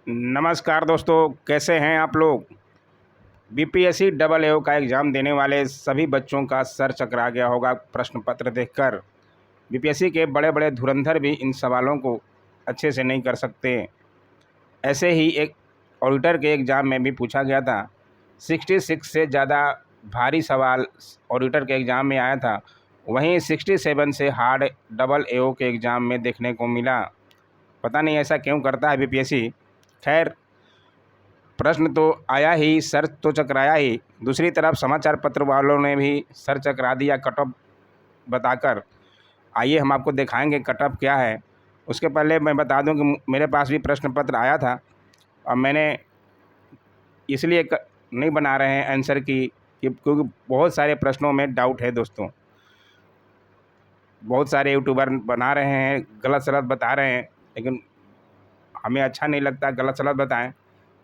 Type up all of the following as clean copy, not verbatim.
नमस्कार दोस्तों, कैसे हैं आप लोग। बीपीएससी डबल एओ का एग्ज़ाम देने वाले सभी बच्चों का सर चकरा गया होगा प्रश्न पत्र देखकर। बीपीएससी के बड़े बड़े धुरंधर भी इन सवालों को अच्छे से नहीं कर सकते। ऐसे ही एक ऑडिटर के एग्ज़ाम में भी पूछा गया था। 66 से ज़्यादा भारी सवाल ऑडिटर के एग्ज़ाम में आया था। वहीं 67 से हार्ड डबल एओ के एग्ज़ाम में देखने को मिला। पता नहीं ऐसा क्यों करता है बीपीएससी। खैर, प्रश्न तो आया ही, सर तो चकराया ही। दूसरी तरफ समाचार पत्र वालों ने भी सर चकरा दिया कट ऑफ बताकर। आइए हम आपको दिखाएंगे कट ऑफ क्या है। उसके पहले मैं बता दूं कि मेरे पास भी प्रश्न पत्र आया था और मैंने इसलिए नहीं बना रहे हैं आंसर की क्योंकि बहुत सारे प्रश्नों में डाउट है दोस्तों। बहुत सारे यूट्यूबर बना रहे हैं, गलत सलत बता रहे हैं, लेकिन हमें अच्छा नहीं लगता गलत सलत बताएं।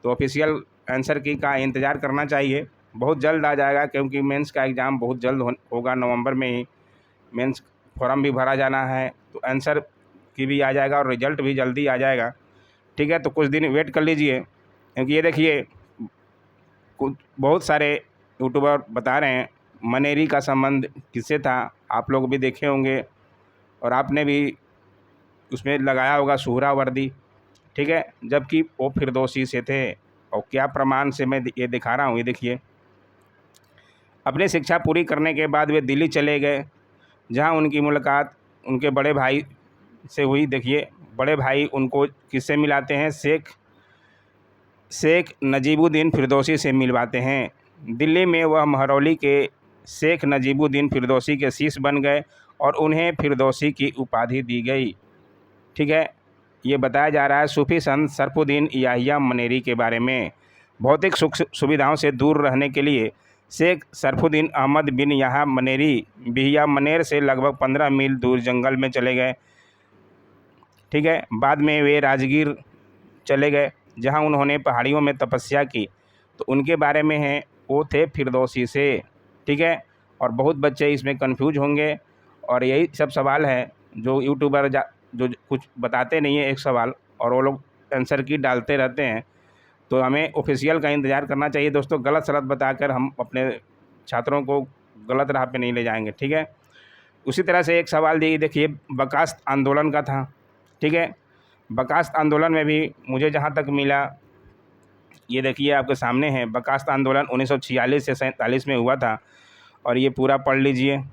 तो ऑफिशियल आंसर की का इंतज़ार करना चाहिए। बहुत जल्द आ जाएगा क्योंकि मेंस का एग्ज़ाम बहुत जल्द होगा, नवंबर में ही मेंस फॉर्म भी भरा जाना है, तो आंसर की भी आ जाएगा और रिजल्ट भी जल्दी आ जाएगा। ठीक है, तो कुछ दिन वेट कर लीजिए क्योंकि ये देखिए कुछ बहुत सारे यूट्यूबर बता रहे हैं मनेरी का संबंध किससे था। आप लोग भी देखे होंगे और आपने भी उसमें लगाया होगा सुहरावर्दी। ठीक है, जबकि वो फिरदौसी से थे। और क्या प्रमाण से मैं ये दिखा रहा हूँ, ये देखिए। अपनी शिक्षा पूरी करने के बाद वे दिल्ली चले गए, जहाँ उनकी मुलाकात उनके बड़े भाई से हुई। देखिए, बड़े भाई उनको किससे मिलाते हैं, शेख नजीबुद्दीन फिरदौसी से मिलवाते हैं। दिल्ली में वह महरौली के शेख नजीबुद्दीन फिरदौसी के शिष्य बन गए और उन्हें फिरदौसी की उपाधि दी गई। ठीक है, ये बताया जा रहा है सूफी संत सरफुद्दीन याहिया मनेरी के बारे में। भौतिक सुख सुविधाओं से दूर रहने के लिए शेख सरफुद्दीन अहमद बिन याहा मनेरी बिहिया मनेर से लगभग 15 मील दूर जंगल में चले गए। ठीक है, बाद में वे राजगीर चले गए, जहां उन्होंने पहाड़ियों में तपस्या की। तो उनके बारे में है, वो थे फिरदौसी से। ठीक है, और बहुत बच्चे इसमें कंफ्यूज होंगे और यही सब सवाल है जो यूट्यूबर जो कुछ बताते नहीं है एक सवाल और वो लोग आंसर की डालते रहते हैं। तो हमें ऑफिशियल का इंतज़ार करना चाहिए दोस्तों। गलत सलत बताकर हम अपने छात्रों को गलत राह पे नहीं ले जाएंगे। ठीक है, उसी तरह से एक सवाल देखिए बर्खास्त आंदोलन का था। ठीक है, बर्खास्त आंदोलन में भी मुझे जहाँ तक मिला, ये देखिए आपके सामने है। बर्खास्त आंदोलन 1946 से 47 में हुआ था और ये पूरा पढ़ लीजिए।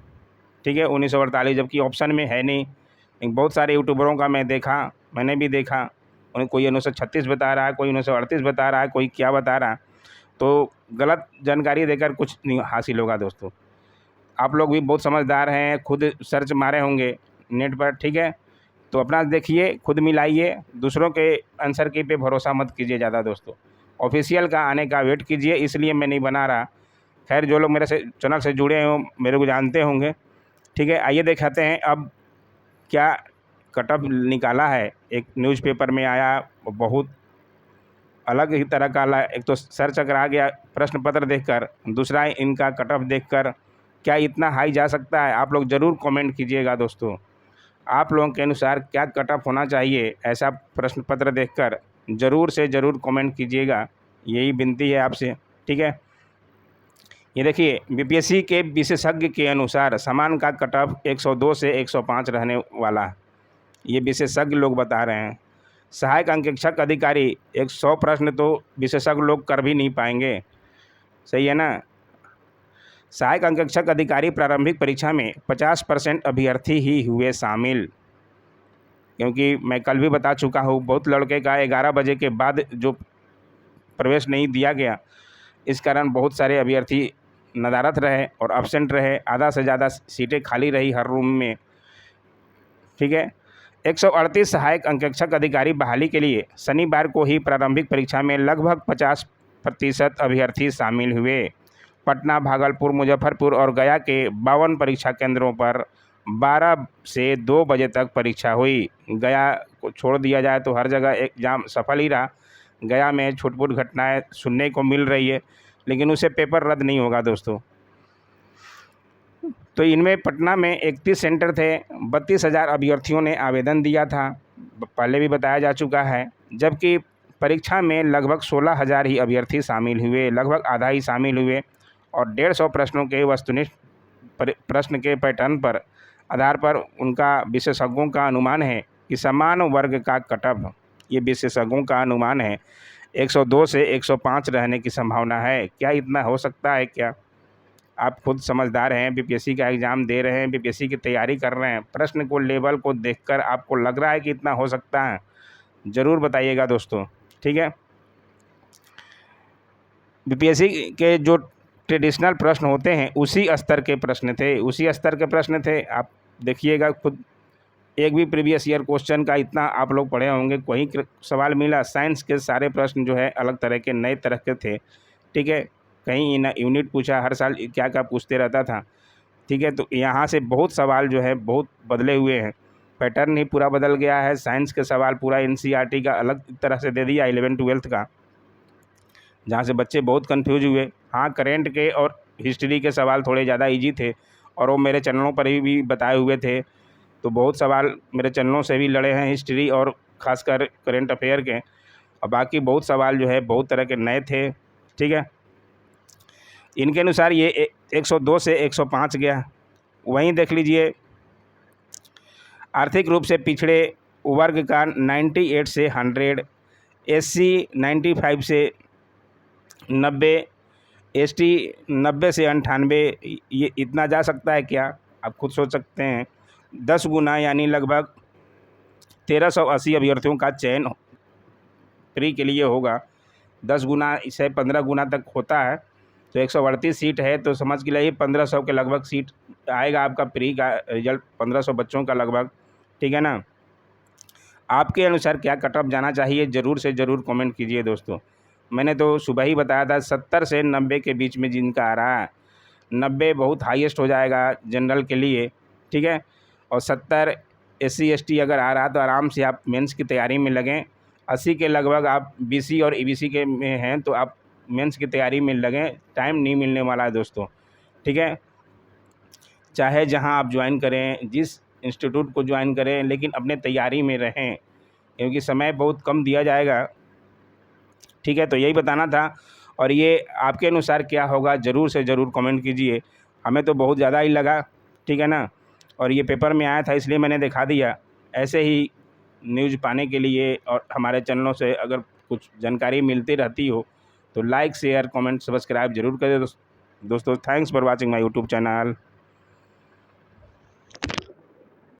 ठीक है, 1948, जबकि ऑप्शन में है नहीं। बहुत सारे यूट्यूबरों का मैंने भी देखा, उन्हें कोई 1936 बता रहा है, कोई 1938 बता रहा है, कोई क्या बता रहा है। तो गलत जानकारी देकर कुछ नहीं हासिल होगा दोस्तों। आप लोग भी बहुत समझदार हैं, खुद सर्च मारे होंगे नेट पर। ठीक है, तो अपना देखिए, खुद मिलाइए, दूसरों के आंसर की पे भरोसा मत कीजिए ज़्यादा दोस्तों। ऑफिशियल का आने का वेट कीजिए, इसलिए मैं नहीं बना रहा। खैर, जो लोग मेरे से चैनल से जुड़े हों मेरे को जानते होंगे। ठीक है, आइए दिखाते हैं अब क्या कट ऑफ निकाला है। एक न्यूज़पेपर में आया, बहुत अलग ही तरह का एक तो सर चकरा गया प्रश्न पत्र देखकर, दूसरा इनका कट ऑफ देखकर। क्या इतना हाई जा सकता है? आप लोग ज़रूर कमेंट कीजिएगा दोस्तों। आप लोगों के अनुसार क्या कट ऑफ होना चाहिए ऐसा प्रश्न पत्र देखकर ज़रूर से ज़रूर कमेंट कीजिएगा, यही विनती है आपसे। ठीक है, ये देखिए बीपीएससी के विशेषज्ञ के अनुसार समान का कट ऑफ 102 से 105 रहने वाला है। ये विशेषज्ञ लोग बता रहे हैं। सहायक अंकेक्षक अधिकारी 100 प्रश्न तो विशेषज्ञ लोग कर भी नहीं पाएंगे, सही है ना। सहायक अंकेक्षक अधिकारी प्रारंभिक परीक्षा में 50% अभ्यर्थी ही हुए शामिल, क्योंकि मैं कल भी बता चुका हूँ बहुत लड़के का 11 बजे के बाद जो प्रवेश नहीं दिया गया, इस कारण बहुत सारे अभ्यर्थी नदारत रहे और अब्सेंट रहे। आधा से ज़्यादा सीटें खाली रही हर रूम में। ठीक है, 138 सहायक अंकेक्षक अधिकारी बहाली के लिए शनिवार को ही प्रारंभिक परीक्षा में लगभग 50% अभ्यर्थी शामिल हुए। पटना, भागलपुर, मुजफ्फरपुर और गया के 52 परीक्षा केंद्रों पर 12 से 2 बजे तक परीक्षा हुई। गया को छोड़ दिया जाए तो हर जगह एग्जाम सफल ही रहा। गया में छुटपुट घटनाएं सुनने को मिल रही है, लेकिन उसे पेपर रद्द नहीं होगा दोस्तों। तो इनमें पटना में 31 सेंटर थे, 32,000 अभ्यर्थियों ने आवेदन दिया था, पहले भी बताया जा चुका है। जबकि परीक्षा में लगभग 16,000 ही अभ्यर्थी शामिल हुए, लगभग आधा ही शामिल हुए और 150 प्रश्नों के वस्तुनिष्ठ प्रश्न के पैटर्न पर आधार पर उनका विशेषज्ञों का अनुमान है कि समान वर्ग का कटऑफ, ये विशेषज्ञों का अनुमान है, 102 से 105 रहने की संभावना है। क्या इतना हो सकता है क्या? आप खुद समझदार हैं, बीपीएससी का एग्ज़ाम दे रहे हैं, बीपीएससी की तैयारी कर रहे हैं, प्रश्न को लेवल को देखकर आपको लग रहा है कि इतना हो सकता है? ज़रूर बताइएगा दोस्तों, ठीक है। बीपीएससी के जो ट्रेडिशनल प्रश्न होते हैं उसी स्तर के प्रश्न थे। आप देखिएगा खुद, एक भी प्रीवियस ईयर क्वेश्चन का इतना आप लोग पढ़े होंगे, कोई सवाल मिला? साइंस के सारे प्रश्न जो है अलग तरह के, नए तरह के थे, ठीक है। कहीं यूनिट पूछा, हर साल क्या क्या पूछते रहता था, ठीक है। तो यहाँ से बहुत सवाल जो है बहुत बदले हुए हैं, पैटर्न ही पूरा बदल गया है। साइंस के सवाल पूरा एनसीईआरटी का अलग तरह से दे दिया, 11th-12th का, जहाँ से बच्चे बहुत कंफ्यूज हुए। हाँ, करेंट के और हिस्ट्री के सवाल थोड़े ज़्यादा इजी थे और वो मेरे चैनलों पर भी बताए हुए थे, तो बहुत सवाल मेरे चैनलों से भी लड़े हैं हिस्ट्री और ख़ासकर करेंट अफेयर के, और बाकी बहुत सवाल जो है बहुत तरह के नए थे, ठीक है। इनके अनुसार ये 102 से 105 गया। वहीं देख लीजिए, आर्थिक रूप से पिछड़े वर्ग का 98 से 100, एससी 95 से 90, एसटी 90 से 98, ये इतना जा सकता है क्या? आप खुद सोच सकते हैं। 10 गुना यानी लगभग 1380 अभ्यर्थियों का चयन प्री के लिए होगा। 10 गुना इसे 15 गुना तक होता है, तो 138 सीट है, तो समझ के लिए 1500 के लगभग सीट आएगा आपका प्री का रिजल्ट, 1500 बच्चों का लगभग, ठीक है ना। आपके अनुसार क्या कट ऑफ जाना चाहिए? ज़रूर से ज़रूर कमेंट कीजिए दोस्तों। मैंने तो सुबह ही बताया था 70 से 90 के बीच में जिनका आ रहा है, 90 बहुत हाईएस्ट हो जाएगा जनरल के लिए, ठीक है। और 70 एससी एसटी अगर आ रहा तो आराम से आप मेंस की तैयारी में लगें। 80 के लगभग आप बीसी और ईबीसी के में हैं तो आप मेंस की तैयारी में लगें, टाइम नहीं मिलने वाला है दोस्तों, ठीक है। चाहे जहां आप ज्वाइन करें, जिस इंस्टीट्यूट को ज्वाइन करें, लेकिन अपने तैयारी में रहें, क्योंकि समय बहुत कम दिया जाएगा, ठीक है। तो यही बताना था, और ये आपके अनुसार क्या होगा ज़रूर से ज़रूर कमेंट कीजिए। हमें तो बहुत ज़्यादा ही लगा, ठीक है ना, और ये पेपर में आया था इसलिए मैंने दिखा दिया। ऐसे ही न्यूज़ पाने के लिए और हमारे चैनलों से अगर कुछ जानकारी मिलती रहती हो तो लाइक शेयर कमेंट सब्सक्राइब जरूर करें दोस्तों। Thanks for watching my YouTube channel.